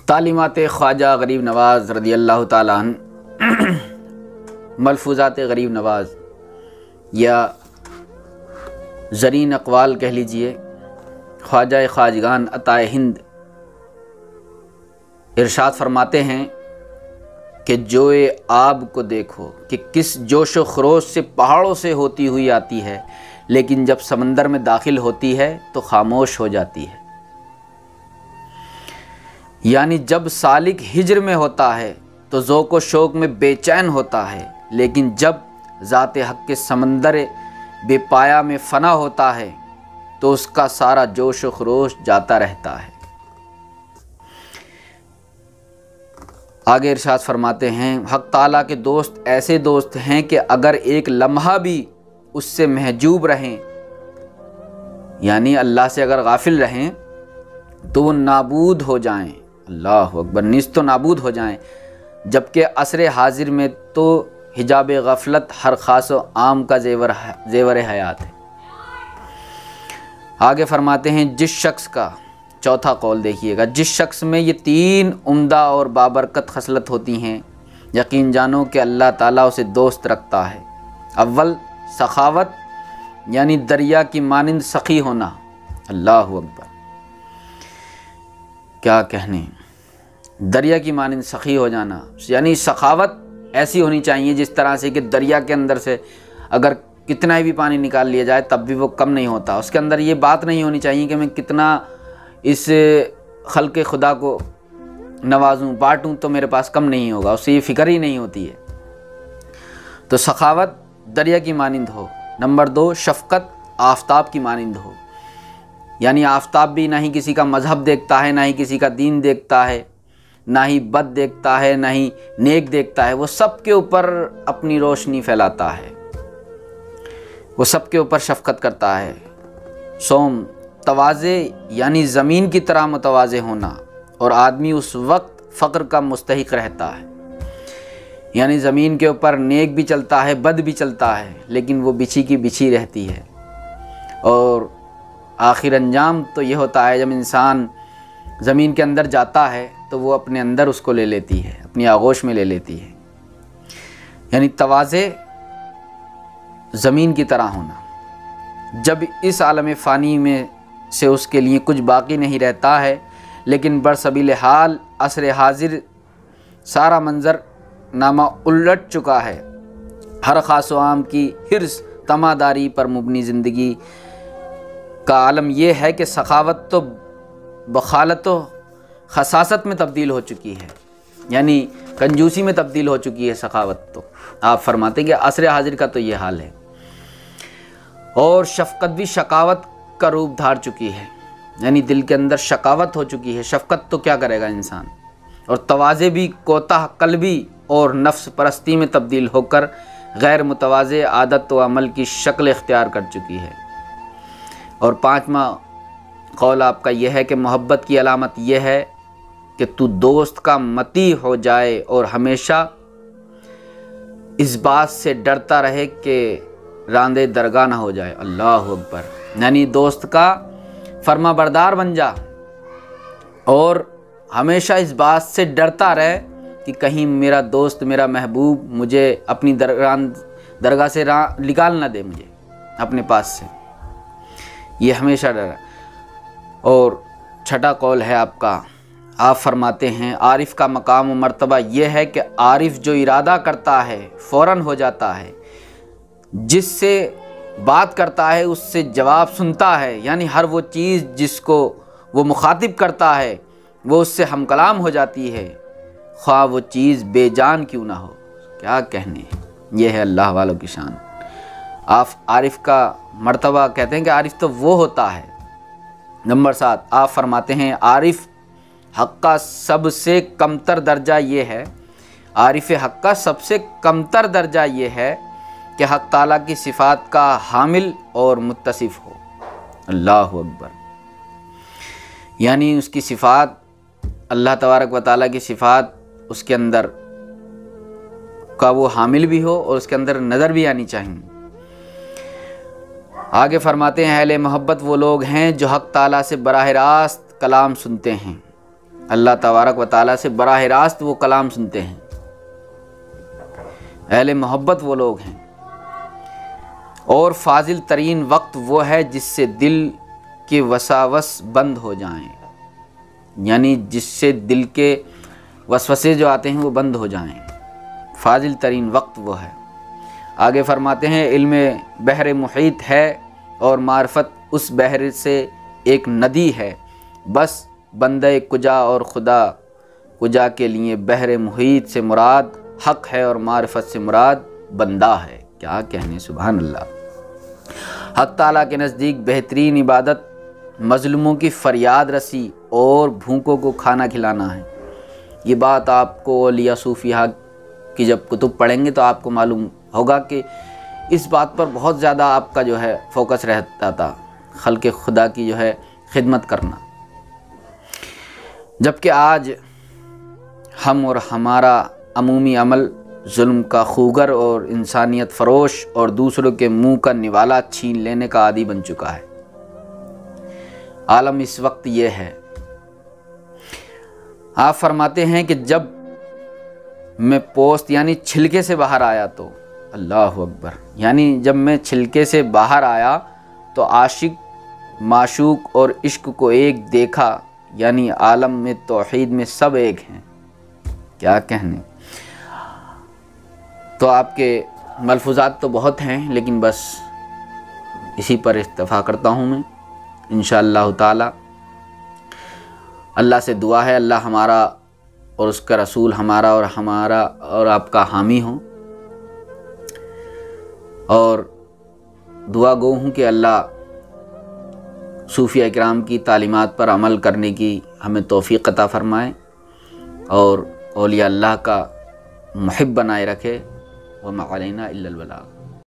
तालीमात ख्वाजा गरीब नवाज़ रज़ी अल्लाह ताला अन्हु, मलफूज़ात गरीब नवाज़ या ज़रीन अक़वाल कह लीजिए, ख्वाजा ख्वाजगान अताए हिंद इरशाद फरमाते हैं कि जोए आब को देखो कि किस जोश व खरोश से पहाड़ों से होती हुई आती है, लेकिन जब समंदर में दाखिल होती है तो खामोश हो जाती है। यानी जब सालिक हिज्र में होता है तो ज़ौक़ व शौक़ में बेचैन होता है, लेकिन जब ज़ात हक़ के समंदर बेपाया में फ़ना होता है तो उसका सारा जोश व खरोश जाता रहता है। आगे इरशाद फरमाते हैं, हक़ ताला के दोस्त ऐसे दोस्त हैं कि अगर एक लम्हा भी उससे महजूब रहें, यानी अल्लाह से अगर गाफिल रहें तो वो नाबूद हो जाएं, अल्लाह अकबर, निस तो नाबूद हो जाएं। जबकि असर हाजिर में तो हिजाब गफलत हर ख़ास व आम का ज़ेवर हयात है। आगे फरमाते हैं, जिस शख्स का, चौथा कौल देखिएगा, जिस शख्स में ये तीन उम्दा और बाबरकत खसलत होती हैं, यकीन जानो कि अल्लाह ताला उसे दोस्त रखता है। अव्वल सखावत, यानी दरिया की मानिंद सखी होना, अल्लाह अकबर, क्या कहने, दरिया की मानिंद सखी हो जाना, यानी सखावत ऐसी होनी चाहिए जिस तरह से कि दरिया के अंदर से अगर कितना भी पानी निकाल लिया जाए तब भी वो कम नहीं होता। उसके अंदर ये बात नहीं होनी चाहिए कि मैं कितना इस खल्क़े खुदा को नवाजूं बाँटूं तो मेरे पास कम नहीं होगा, उससे ये फ़िक्र ही नहीं होती है। तो सखावत दरिया की मानिंद हो। नंबर 2, शफ़क़त आफ़ताब की मानिंद हो, यानी आफ़ताब भी ना ही किसी का मज़हब देखता है, ना ही किसी का दीन देखता है, ना ही बद देखता है, ना ही नेक देखता है, वो सब के ऊपर अपनी रोशनी फैलाता है, वो सब के ऊपर शफ़क़त करता है। सोम तवाज़े, यानी ज़मीन की तरह मुतवाज़े होना, और आदमी उस वक्त फ़क्र का मुस्तहिक़ रहता है, यानी ज़मीन के ऊपर नेक भी चलता है, बद भी चलता है, लेकिन वो बिछी की बिछी रहती है। और आखिर अंजाम तो ये होता है, जब इंसान ज़मीन के अंदर जाता है तो वो अपने अंदर उसको ले लेती है, अपनी आगोश में ले लेती है। यानी तवाज़े ज़मीन की तरह होना। जब इस आलम फ़ानी में से उसके लिए कुछ बाकी नहीं रहता है, लेकिन बरसबील हाल असर हाजिर सारा मंज़र नामा उलट चुका है। हर ख़ास व आम की हिर्स तमादारी पर मुबनी ज़िंदगी का आलम यह है कि सखावत तो बखालत व खसासत में तब्दील हो चुकी है, यानी कंजूसी में तब्दील हो चुकी है सखावत। तो आप फरमाते हैं कि असर हाजिर का तो ये हाल है। और शफ़क़त भी शकावत का रूप धार चुकी है, यानी दिल के अंदर शकावत हो चुकी है। शफ़क़त तो क्या करेगा इंसान। और तवाज़े भी कोताह कल्बी और नफ्स परस्ती में तब्दील होकर गैर मुतवाज़े आदत व अमल की शक्ल इख्तियार कर चुकी है। और पाँचवा कौल आपका यह है कि मोहब्बत की अलामत यह है कि तू दोस्त का मती हो जाए और हमेशा इस बात से डरता रहे कि रांदे दरगाह ना हो जाए, अल्लाह अकबर, यानी दोस्त का फर्मा बरदार बन जा और हमेशा इस बात से डरता रहे कि कहीं मेरा दोस्त, मेरा महबूब मुझे अपनी दरगाह से निकाल ना दे, मुझे अपने पास से, ये हमेशा डरा। और छठा कौल है आपका, आप फरमाते हैं, आरिफ का मकाम व मर्तबा यह है कि आरिफ जो इरादा करता है फ़ौरन हो जाता है, जिससे बात करता है उससे जवाब सुनता है, यानी हर वो चीज़ जिसको वो मुखातिब करता है वो उससे हमकलाम हो जाती है, ख्वाह वो चीज़ बेजान क्यों ना हो। क्या कहने, यह है अल्लाह वालों की शान। आप आरिफ का मर्तबा कहते हैं कि आरिफ तो वो होता है। नंबर 7, आप फरमाते हैं, आरिफ हक़ का सबसे कमतर दर्जा ये है, आरिफ हक़ का सबसे कमतर दर्जा ये है कि हक़ ताला की सिफ़ात का हामिल और मुत्तसिफ़ हो, अल्लाह अकबर, यानी उसकी सिफ़ात, अल्लाह तबारक व तआला की सिफ़ात उसके अंदर का वो हामिल भी हो और उसके अंदर नज़र भी आनी चाहिए। आगे फरमाते हैं, अहले मोहब्बत वो लोग हैं जो हक़ ताला से बराह रास्त कलाम सुनते हैं अल्लाह तबारक व तआला से बराह रास्त वो कलाम सुनते हैं। अहले मोहब्बत वो लोग हैं। और फाजिल तरीन वक्त वो है जिससे दिल के वसावस बंद हो जाएं, यानी जिससे दिल के वसवसे जो आते हैं वो बंद हो जाएं। फाजिल तरीन वक्त वो है। आगे फरमाते हैं, इल्म बहर मुहीत है और मार्फत उस बहर से एक नदी है। बस बंदे कुजा और खुदा कुजा के लिए बहर मुहीत से मुराद हक़ है और मार्फत से मुराद बंदा है। क्या कहने, सुभान अल्लाह। हक़ ताला के नज़दीक बेहतरीन इबादत मज़लूमों की फ़रियाद रसी और भूखों को खाना खिलाना है। ये बात आपको औलिया सूफिया की जब कुतुब पढ़ेंगे तो आपको मालूम होगा कि इस बात पर बहुत ज़्यादा आपका जो है फोकस रहता था, खल्क़े खुदा की जो है खिदमत करना। जबकि आज हम और हमारा अमूमी अमल जुल्म का खूगर और इंसानियत फ़रोश और दूसरों के मुंह का निवाला छीन लेने का आदी बन चुका है। आलम इस वक्त ये है। आप फरमाते हैं कि जब मैं पोस्त यानी छिलके से बाहर आया तो, अल्लाह अकबर, यानी जब मैं छिलके से बाहर आया तो आशिक माशूक और इश्क को एक देखा, यानी आलम में तौहीद में सब एक हैं। क्या कहने। तो आपके मलफूज़ात तो बहुत हैं, लेकिन बस इसी पर इत्तफ़ा करता हूँ मैं। इंशाअल्लाह ताला अल्लाह से दुआ है अल्लाह हमारा और उसका रसूल हमारा और आपका हामी हो, और दुआ गो हूँ कि अल्लाह सूफिया किराम की तालीमात पर अमल करने की हमें तौफ़ीक़ अता फ़रमाए और औलिया अल्लाह का मुहिब बनाए रखे। व मा अलैना इल्लल बलाग।